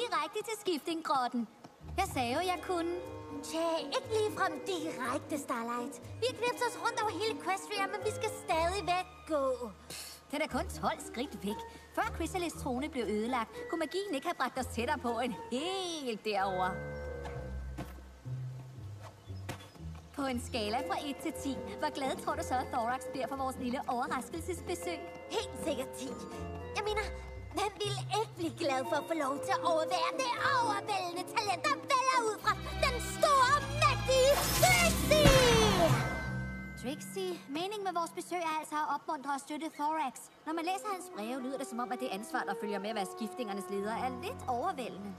direkte til skiftinggrotten. Jeg sagde jo, jeg kunne. Tja, ikke ligefrem direkte, Starlight. Vi har knipset os rundt over hele Equestria, men vi skal stadigvæk gå. Den er kun 12 skridt væk. Før Chrysalis trone blev ødelagt, kunne magien ikke have bragt os tættere på end helt derovre. På en skala fra 1 til 10, hvor glad tror du så, at Thorax bliver for vores lille overraskelsesbesøg? Helt sikkert 10. Jeg mener, hvem ville ikke blive glad for at få lov til at overvære det overvældende talent, der vælger ud fra den store, mægtige Trixie! Trixie, meningen med vores besøg er altså at opmuntre og støtte Thorax. Når man læser hans breve, lyder det som om, at det ansvar, der følger med at være skiftingernes leder, er lidt overvældende.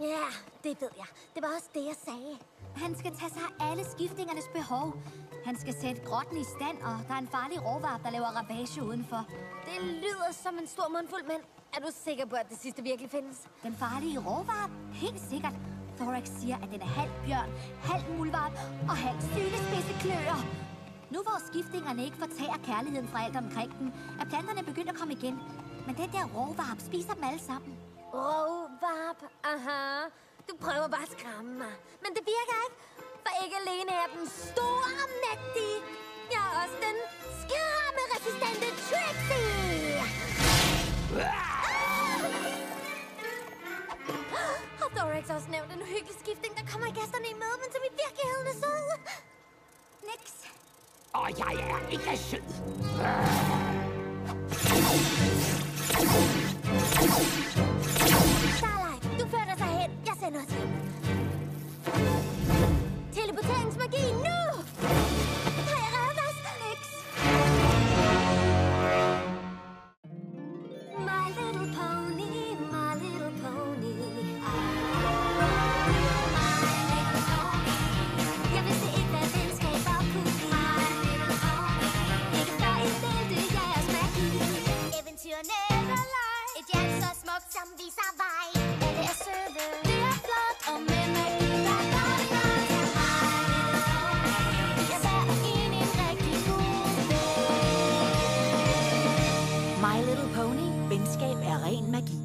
Ja, det ved jeg. Det var også det, jeg sagde. Han skal tage sig af alle skiftingernes behov. Han skal sætte grotten i stand, og der er en farlig råvarp, der laver ravage udenfor. Det lyder som en stor mundfuld, men er du sikker på, at det sidste virkelig findes? Den farlige råvarp? Helt sikkert. Thorax siger, at den er halv bjørn, halv muldvarp og halv sylespidsekløer. Nu hvor skiftingerne ikke fortager kærligheden fra alt omkring dem, er planterne begyndt at komme igen. Men den der råvarp spiser dem alle sammen. Råvarp, aha. Du prøver bare at skræmme mig. Men det virker ikke, for ikke alene er den store og mægtige. Jeg er også den skræmmeresistente Trixie! Har Thorax også nævnt en hyggelig skifting, der kommer gæsterne i møde, men som i virkeligheden er sød? Niks. Og jeg er ikke sød. Starlight, du fører dig hen. Jeg sender os hjem. Teleporteringsmagi nu! Har jeg reddet os? Niks. My little pony, my little pony. Jeg vidste ikke, hvad venskaber kunne blive. Ikke før I delte jeres magi. Eventyr never lie. Et hjerte så smukt, som viser vej. Alle er søde, det er flot, og med magi, der gør det godt til mig. Jeg bærer ind en rigtig god ven. My Little Pony. Venskab er ren magi.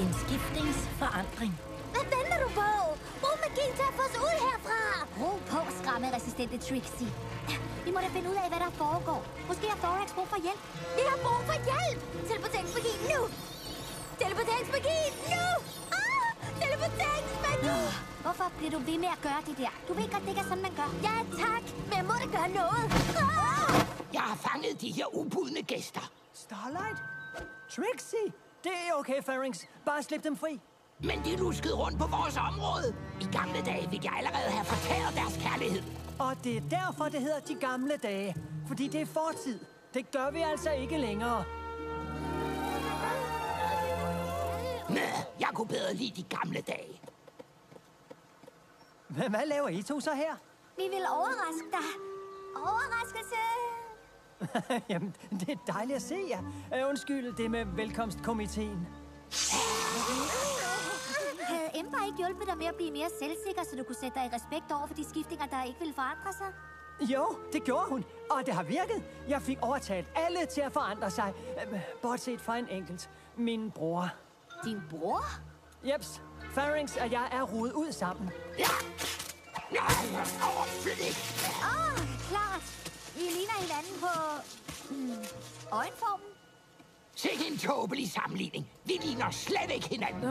En skiftingsforandring. Hvad venter du på? Brug magien til at få os ud herfra. Ro på, skræmmeresistente Trixie. Vi må da finde ud af, hvad der foregår. Måske har Thorax brug for hjælp. Vi har brug for hjælp. Teleporteringsmagi nu. Teleporteringsmagi nu. Teleporteringsmagi. Hvorfor bliver du ved med at gøre det der? Du ved godt, det ikke er sådan, man gør. Ja, tak. Men jeg må da gøre noget. Jeg har fanget de her ubudne gæster. Starlight? Trixie? Det er okay, Pharynx. Bare slip dem fri. Men de luskede rundt på vores område. I gamle dage ville jeg allerede have fortæret deres kærlighed. Og det er derfor, det hedder de gamle dage. Fordi det er fortid. Det gør vi altså ikke længere. Jeg kunne bedre lide de gamle dage. Hvad laver I to så her? Vi vil overraske dig. Overraskelse! Jamen, det er dejligt at se jer. Undskyld det med velkomstkomiteen. Havde Ember ikke hjulpet dig med at blive mere selvsikker, så du kunne sætte dig i respekt over for de skiftinger, der ikke ville forandre sig? Jo, det gjorde hun. Og det har virket. Jeg fik overtalt alle til at forandre sig. Bortset fra en enkelt. Min bror. Din bror? Jeps. Pharynx og jeg er rodet ud sammen. Ja. Overflødigt. Klart. Vi ligner hinanden på... øjenformen. Sikke en tåbelig sammenligning. Vi ligner slet ikke hinanden.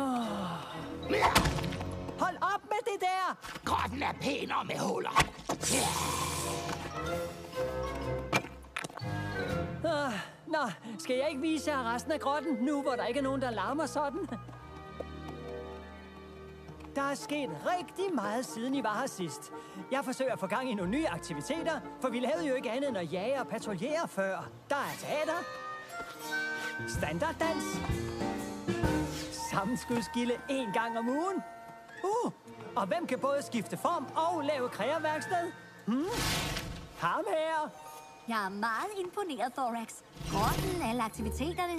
Hold op med det der! Grotten er pænere med huller. Nå, skal jeg ikke vise jer resten af grotten, nu hvor der ikke er nogen, der larmer sådan? Der er sket rigtig meget, siden I var her sidst. Jeg forsøger at få gang i nogle nye aktiviteter, for vi lavede jo ikke andet end at jage og patruljere før. Der er teater, standarddans, sammenskudskilde 1 gang om ugen. Og hvem kan både skifte form og lave kreaværksted? Ham her. Jeg er meget imponeret, Thorax. Grotten, alle aktiviteterne.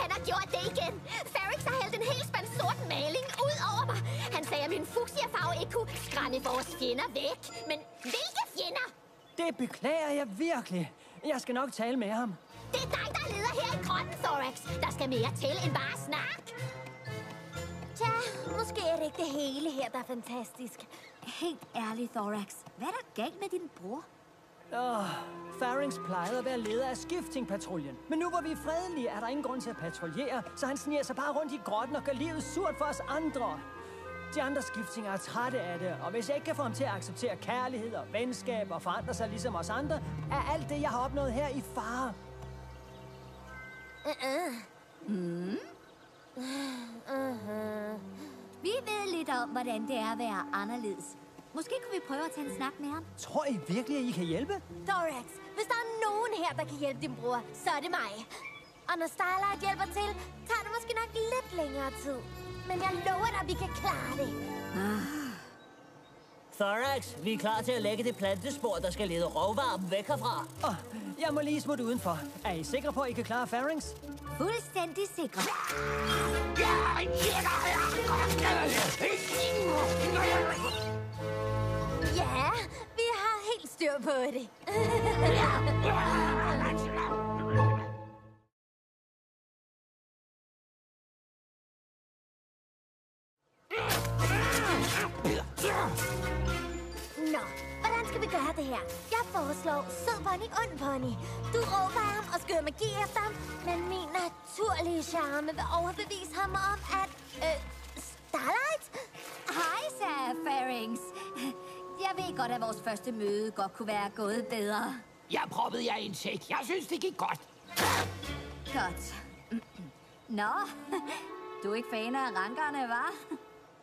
Han har gjort det igen. Pharynx har hældt en hel spand sort maling ud over mig. Han sagde, at min fuchsia-farve ikke kunne skræmme vores fjender væk. Men hvilke fjender. Det beklager jeg virkelig. Jeg skal nok tale med ham. Det er dig, der leder her i grotten, Thorax. Der skal mere til end bare snak. Tja, måske er det ikke det hele her, der er fantastisk. Helt ærligt, Thorax. Hvad er der galt med din bror? Pharynx plejede at være leder af skiftingpatruljen. Men nu hvor vi er fredelige, er der ingen grund til at patruljere, så han sniger sig bare rundt i grotten og gør livet surt for os andre. De andre skiftinger er trætte af det, og hvis jeg ikke kan få ham til at acceptere kærlighed og venskab og forandre sig ligesom os andre, er alt det, jeg har opnået her i fare. Vi ved lidt om, hvordan det er at være anderledes. Måske kunne vi prøve at tage en snak med ham. Tror I virkelig, at I kan hjælpe? Thorax, hvis der er nogen her, der kan hjælpe din bror, så er det mig. Og når Starlight hjælper til, tager det måske nok lidt længere tid. Men jeg lover dig, at vi kan klare det. Thorax, vi er klar til at lægge det plantespor, der skal lede rovvarmen væk herfra. Jeg må lige smutte udenfor. Er I sikre på, at I kan klare Pharynx? Fuldstændig sikre. Ja, vi har helt styr på det. Nå, hvordan skal vi gøre det her? Jeg foreslår sød pony, ond pony. Du råber ham og skyder magi efter ham, men min naturlige charme vil overbevise ham om, at... Starlight? Hej, så Pharynx. Jeg ved godt, at vores første møde godt kunne være gået bedre. Jeg proppede jer i en sæk. Jeg synes, det gik godt. Godt. Nå, du er ikke fan af rankerne, hva'?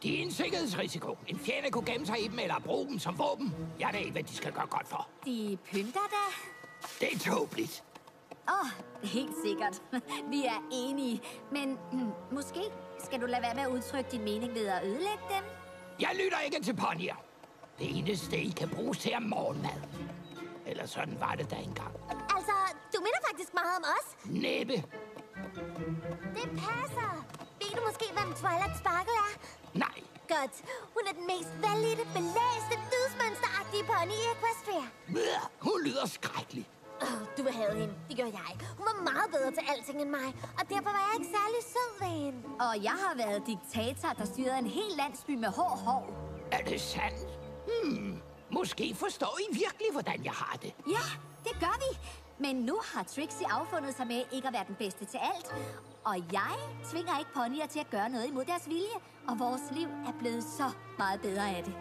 Det er en sikkerhedsrisiko. En fjende kunne gemme sig i dem eller bruge dem som våben. Jeg ved ikke, hvad de skal gøre godt for. De pynter da. Det er tåbeligt. Helt sikkert. Vi er enige. Men måske skal du lade være med at udtrykke din mening ved at ødelægge dem? Jeg lytter ikke til ponyer. Det eneste, I kan bruges til er morgenmad. Eller sådan var det da engang. Altså, du minder faktisk meget om os. Næppe. Det passer. Ved du måske, hvem Twilight Sparkle er? Nej. Godt. Hun er den mest valgte, belæste, dødsmønsteragtige pony i Equestria. Hun lyder skrækkelig. Du vil have hende. Det gør jeg. Hun var meget bedre til alting end mig, og derfor var jeg ikke særlig sød ved hende. Og jeg har været diktator, der styrede en hel landsby med hård hår. Er det sandt? Måske forstår I virkelig, hvordan jeg har det. Ja, det gør vi. Men nu har Trixie affundet sig med ikke at være den bedste til alt. Og jeg tvinger ikke ponyer til at gøre noget imod deres vilje. Og vores liv er blevet så meget bedre af det.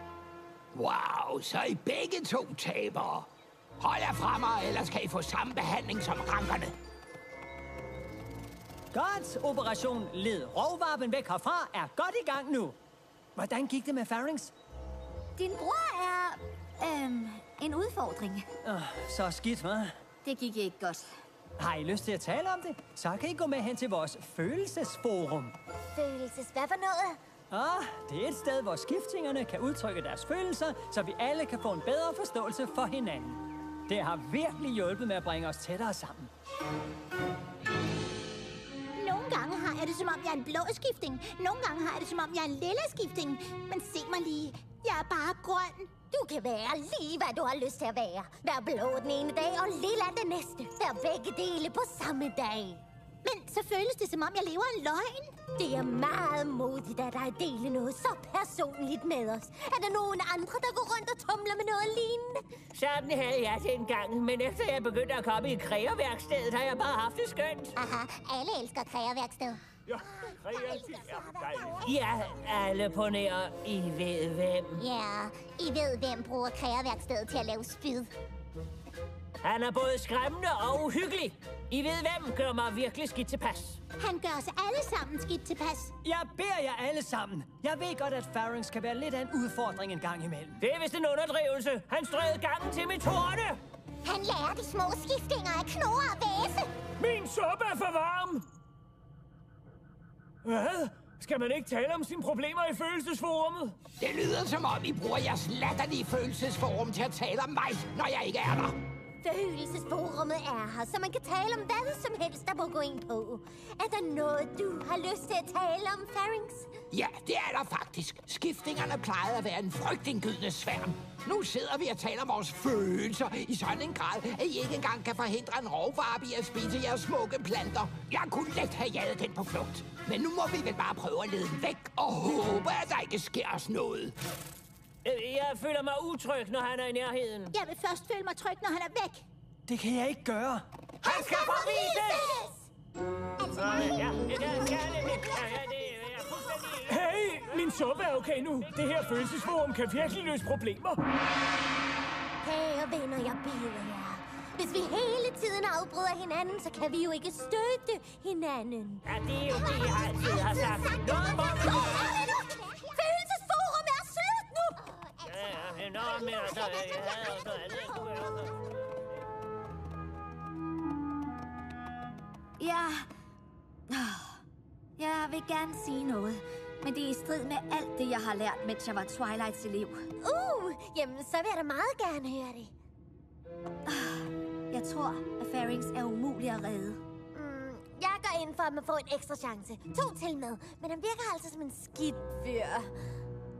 Wow, så er I begge to tabere. Hold jer fra mig, ellers kan I få samme behandling som rankerne. Godt. Operation Led rovvarpen væk herfra er godt i gang nu. Hvordan gik det med Pharynx? Din bror er... en udfordring. Så skidt, hva'? Det gik ikke godt. Har I lyst til at tale om det? Så kan I gå med hen til vores følelsesforum. Hvad for noget? Det er et sted, hvor skiftingerne kan udtrykke deres følelser, så vi alle kan få en bedre forståelse for hinanden. Det har virkelig hjulpet med at bringe os tættere sammen. Nogle gange har jeg det, som om jeg er en blå skifting. Nogle gange har jeg det, som om jeg er en lilla skifting. Men se mig lige. Jeg er bare grøn. Du kan være lige, hvad du har lyst til at være. Vær blå den ene dag og lilla den næste. Vær begge dele på samme dag. Men så føles det, som om jeg lever en løgn. Det er meget modigt af dig at dele noget så personligt med os. Er der nogen andre, der går rundt og tumler med noget lignende? Sådan havde jeg det engang, men efter jeg begyndte at komme i kreerværkstedet, har jeg bare haft det skønt. Aha, alle elsker kreerværksted. Ja, kreativt er dejligt. Ja, alle på nær, I ved hvem. Ja, I ved, hvem bruger kreerværkstedet til at lave spyd. Han er både skræmmende og uhyggelig. I ved hvem gør mig virkelig skidt tilpas. Han gør os alle sammen skidt tilpas. Jeg beder jer alle sammen. Jeg ved godt, at Pharynx kan være lidt af en udfordring en gang imellem. Det er vist en underdrivelse. Han strøede gangen til mit horne. Han lærer de små skiftinger at knurre og væse. Min suppe er for varm! Hvad? Skal man ikke tale om sine problemer i følelsesforummet? Det lyder som om, I bruger jeres latterlige følelsesforum til at tale om mig, når jeg ikke er der. Følelsesforumet er her, så man kan tale om hvad som helst, der må gå ind på. Er der noget, du har lyst til at tale om, Pharynx? Ja, det er der faktisk. Skiftingerne plejede at være en frygtindgydende sværm. Nu sidder vi og taler om vores følelser i sådan en grad, at I ikke engang kan forhindre en rovvarp i at spise jeres smukke planter. Jeg kunne let have jaget den på flugt. Men nu må vi vel bare prøve at lede den væk og håbe, at der ikke sker os noget. Jeg føler mig utryg, når han er i nærheden. Jeg vil først føle mig tryg, når han er væk. Det kan jeg ikke gøre. Han skal forvises! Hey, min suppe er okay nu. Det her følelsesforum kan virkelig løse problemer. Kære venner, jeg beder jer. Hvis vi hele tiden afbryder hinanden, så kan vi jo ikke støtte hinanden. Ja, det er jo det, jeg altid har sagt. Følelsesforum er slut nu! Ja. Jeg vil gerne sige noget, men det er i strid med alt det, jeg har lært, mens jeg var Twilights elev. Jamen, så vil jeg da meget gerne høre det. Jeg tror, at Pharynx er umulig at redde. Jeg går ind for, at man får en ekstra chance. 2 til med, men han virker altså som en skidt fyr.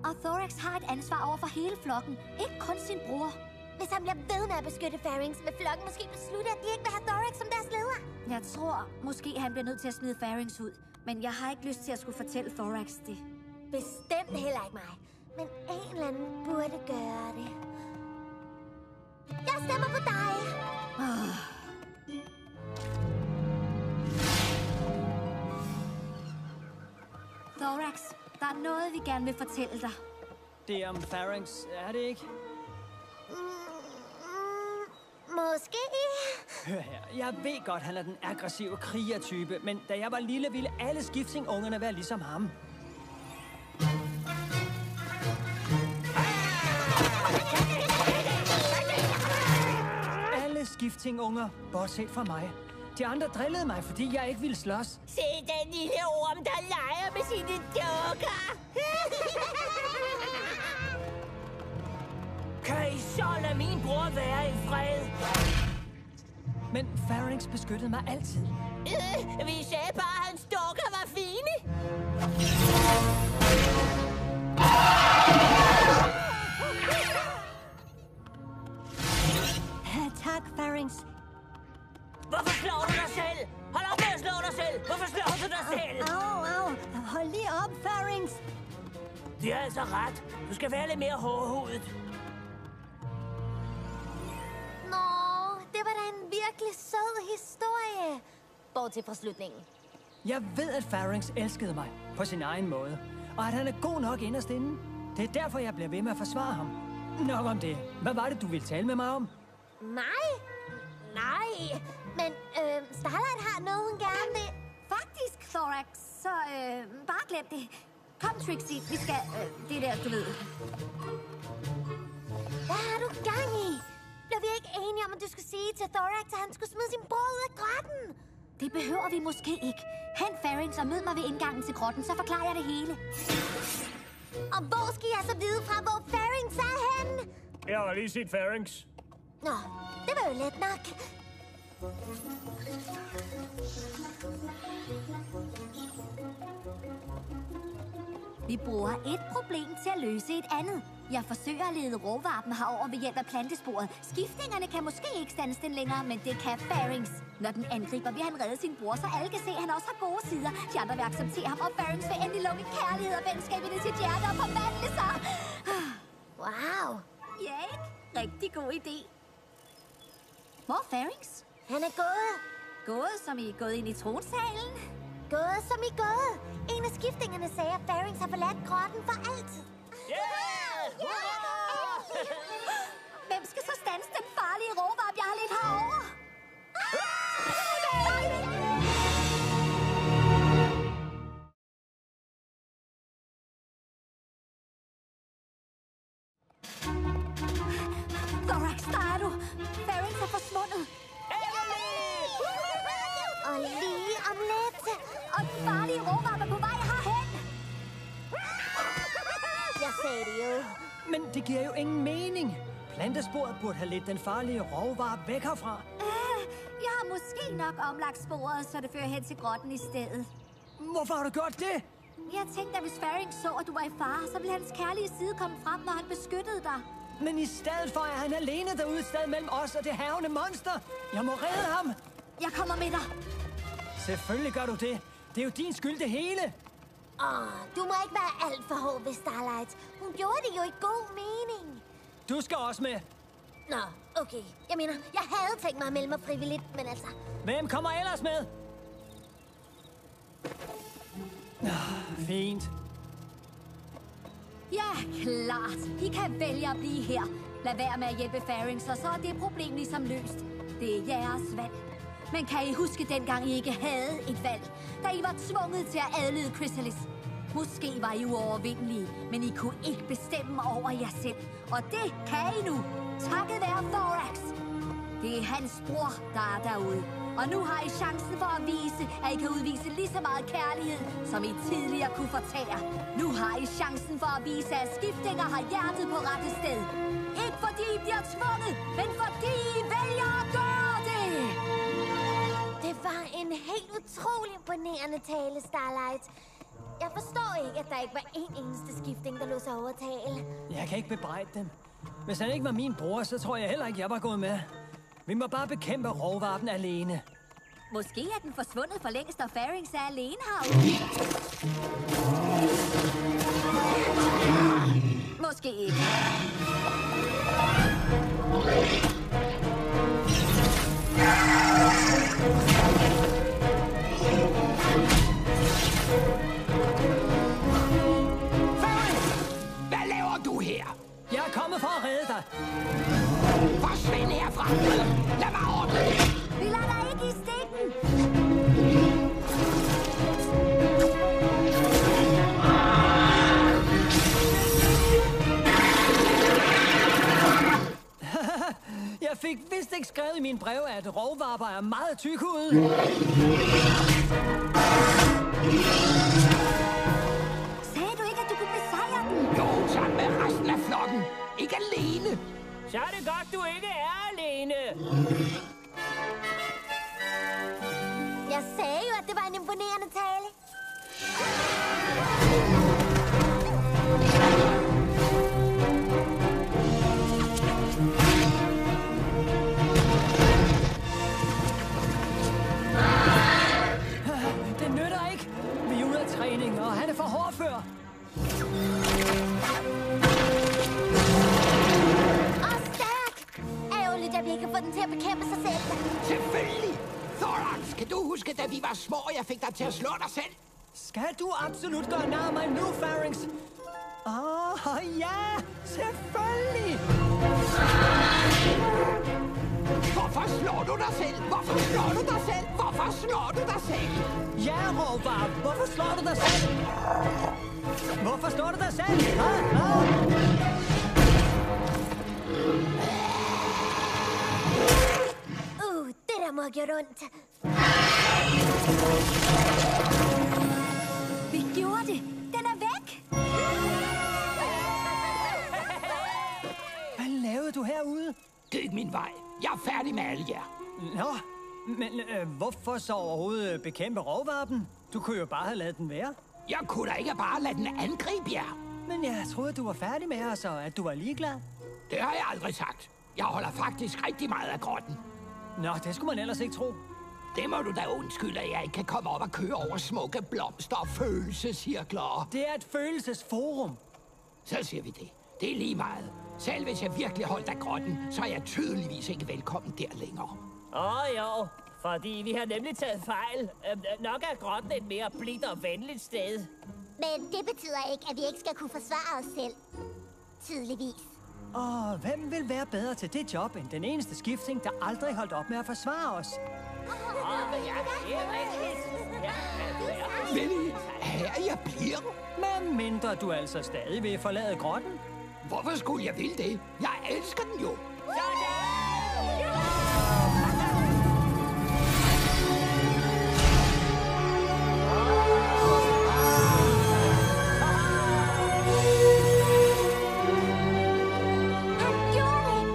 Og Thorax har et ansvar over for hele flokken, ikke kun sin bror. Hvis han bliver ved med at beskytte Pharynx, vil flokken måske beslutte, at de ikke vil have Thorax som deres leder. Jeg tror, måske han bliver nødt til at smide Pharynx ud. Men jeg har ikke lyst til at skulle fortælle Thorax det. Bestemt heller ikke mig. Men en eller anden burde gøre det. Jeg stemmer på dig. Thorax, der er noget, vi gerne vil fortælle dig. Det er om Pharynx, er det ikke? Måske. Hør her, jeg ved godt, han er den aggressive krigertype, men da jeg var lille, ville alle skiftingungerne være ligesom ham. Alle skiftingunger, bortset fra mig. De andre drillede mig, fordi jeg ikke ville slås. Se den lille orm, der leger med sine dukker. Kan I så lade min bror være i fred? Men Pharynx beskyttede mig altid. Vi sagde bare, at hans dukker var fine. Tak, Pharynx. Hvorfor slår du dig selv? Hold op med at slå dig selv! Hvorfor slår du dig selv? Au. Hold lige op, Pharynx. De har altså ret. Du skal være lidt mere hårdhudet. Nå, det var da en virkelig sød historie. Bortset fra slutningen. Jeg ved, at Pharynx elskede mig på sin egen måde, og at han er god nok inderst inde. Det er derfor, jeg bliver ved med at forsvare ham. Nok om det. Hvad var det, du ville tale med mig om? Nej. Men Starlight har noget, hun gerne vil. Faktisk, Thorax, så bare glem det. Kom, Trixie, vi skal... det der, du ved. Hvad har du gang i? Blev vi ikke enige om, at du skulle sige til Thorax, at han skulle smide sin bror ud af grotten? Det behøver vi måske ikke. Hent Pharynx og mød mig ved indgangen til grotten, så forklarer jeg det hele. Og hvor skal jeg så vide fra, hvor Pharynx er henne? Jeg har lige set Pharynx. Nå, det var jo let nok. Vi bruger et problem til at løse et andet. Jeg forsøger at lede råvarpen herover ved hjælp af plantesporet. Skiftingerne kan måske ikke stands den længere, men det kan Pharynx. Når den angriber, vil han redde sin bror, så alle kan se, at han også har gode sider. De andre vil acceptere ham, og Pharynx vil endelig lukke kærlighed og venskab ind i sit hjerte og forvandle sig. Wow. Ja, ikke? Rigtig god idé. Hvor er Pharynx? Han er gået. Gået, som I er gået ind i tronsalen? Gået som i gået. En af skiftingerne sagde, at Pharynx har forladt grotten for altid. Hvem skal så standse den farlige råvarp, jeg har lidt herovre? Thorax, der er du. Pharynx er forsvundet. Og lige om lidt. Og den farlige råvarp er på vej herhen. Jeg sagde det jo. Men det giver jo ingen mening. Plantesporet burde have lidt den farlige rovvarp væk herfra. Jeg har måske nok omlagt sporet, så det fører hen til grotten i stedet. Hvorfor har du gjort det? Jeg tænkte, at hvis Faring så, at du var i fare, så ville hans kærlige side komme frem, når han beskyttede dig. Men i stedet for er han alene derude et sted mellem os og det hærgende monster. Jeg må redde ham. Jeg kommer med dig. Selvfølgelig gør du det. Det er jo din skyld det hele. Du må ikke være alt for hård ved Starlight. Hun gjorde det jo i god mening. Du skal også med. Nå, okay. Jeg mener, jeg havde tænkt mig at melde mig frivilligt, men altså... Hvem kommer ellers med? Fint. Ja, klart. I kan vælge at blive her. Lad være med at hjælpe Faring, så er det problem ligesom løst. Det er jeres valg. Men kan I huske dengang I ikke havde et valg? Da I var tvunget til at adlyde Chrysalis. Måske var I uovervindelige, men I kunne ikke bestemme over jer selv. Og det kan I nu. Takket være Thorax. Det er hans bror, der er derude. Og nu har I chancen for at vise, at I kan udvise lige så meget kærlighed, som I tidligere kunne fortære. Nu har I chancen for at vise, at skiftinger har hjertet på rette sted. Ikke fordi I bliver tvunget, men fordi I vælger at gøre det. Det var en helt utrolig imponerende tale, Starlight. Jeg forstår ikke, at der ikke var en eneste skifting, der lå sig overtale. Jeg kan ikke bebrejde dem. Hvis han ikke var min bror, så tror jeg heller ikke, jeg var gået med. Vi må bare bekæmpe rovvarpen alene. Måske er den forsvundet for længst, og Faring er alene herude. Måske ikke. Hvad laver du her? Jeg er kommet for at redde dig. Forsvind herfra! Lad mig ordne det! Vi lader dig ikke i stikken! Jeg fik vist ikke skrevet i min brev, at rovvarper er meget tykhudede. Sagde du ikke, at du kunne besejre den? Jo, sammen med resten af flokken. Ikke alene. Så er det godt, du ikke er alene. Jeg sagde jo, at det var en imponerende tale. Det nytter ikke. Vi er ude af træning, og han er for hård før. Og stærk! Ærgerligt, at vi ikke kan få den til at bekæmpe sig selv. Selvfølgelig. Thorax, kan du huske, da vi var små, og jeg fik dig til at slå dig selv? Skal du absolut gøre nar mig nu, Faring? Ja, selvfølgelig. Hvorfor slår du dig selv? Hvorfor slår du dig selv? Hvorfor slår du dig selv? Ja, rovvarp. Hvorfor slår du dig selv? Hvorfor slår du dig selv? Det der må have gjort ondt. Vi gjorde det. Den er væk. Hvad lavede du herude? Det er ikke min vej. Jeg er færdig med alle jer. Nå, men hvorfor så overhovedet bekæmpe rovvarpen? Du kunne jo bare have ladet den være. Jeg kunne da ikke bare lade den angribe jer. Men jeg troede, du var færdig med os, og at du var ligeglad. Det har jeg aldrig sagt. Jeg holder faktisk rigtig meget af grotten. Nå, det skulle man ellers ikke tro. Det må du da undskylde, at jeg ikke kan komme op og køre over smukke blomster og følelsescirkler. Det er et følelsesforum. Så siger vi det. Det er lige meget. Selv hvis jeg virkelig holdt af grotten, så er jeg tydeligvis ikke velkommen der længere. Jo, fordi vi har nemlig taget fejl. Nok er grotten et mere blidt og venligt sted. Men det betyder ikke, at vi ikke skal kunne forsvare os selv. Tydeligvis. Og hvem vil være bedre til det job, end den eneste skifting, der aldrig holdt op med at forsvare os? Men her jeg bliver. Men mindre du altså stadig vil forlade grotten. Hvorfor skulle jeg ville det? Jeg elsker den jo. Han gjorde det!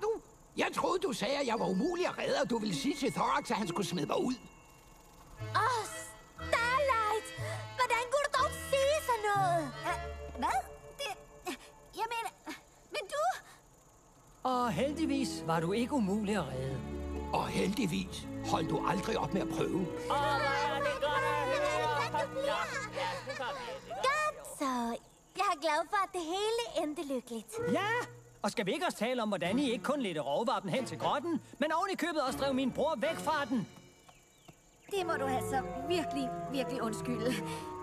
du? Jeg troede, du sagde, at jeg var umulig at redde, og du ville sige til Thorax, at han skulle smide mig ud. Starlight! Hvordan kunne du dog sige sådan noget? Hvad? Jeg mener... Men du... Og heldigvis var du ikke umulig at redde. Og heldigvis holdt du aldrig op med at prøve. Godt så. Jeg er glad for, at det hele endte lykkeligt. Ja! Og skal vi ikke også tale om, hvordan I ikke kun ledte rovvarpen hen til grotten, men oven i købet også drev min bror væk fra den? Det må du altså virkelig undskylde.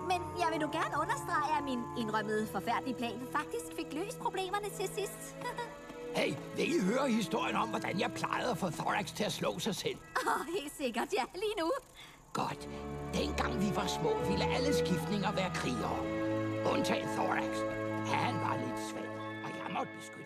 Men jeg vil nu gerne understrege, at min indrømmede forfærdelige plan faktisk fik løst problemerne til sidst. Hey, vil I høre historien om, hvordan jeg plejede at få Thorax til at slå sig selv? Helt sikkert, ja. Lige nu. Godt. Dengang vi var små, ville alle skiftninger være krigere. Undtagen Thorax. Han var lidt svag, og jeg måtte beskytte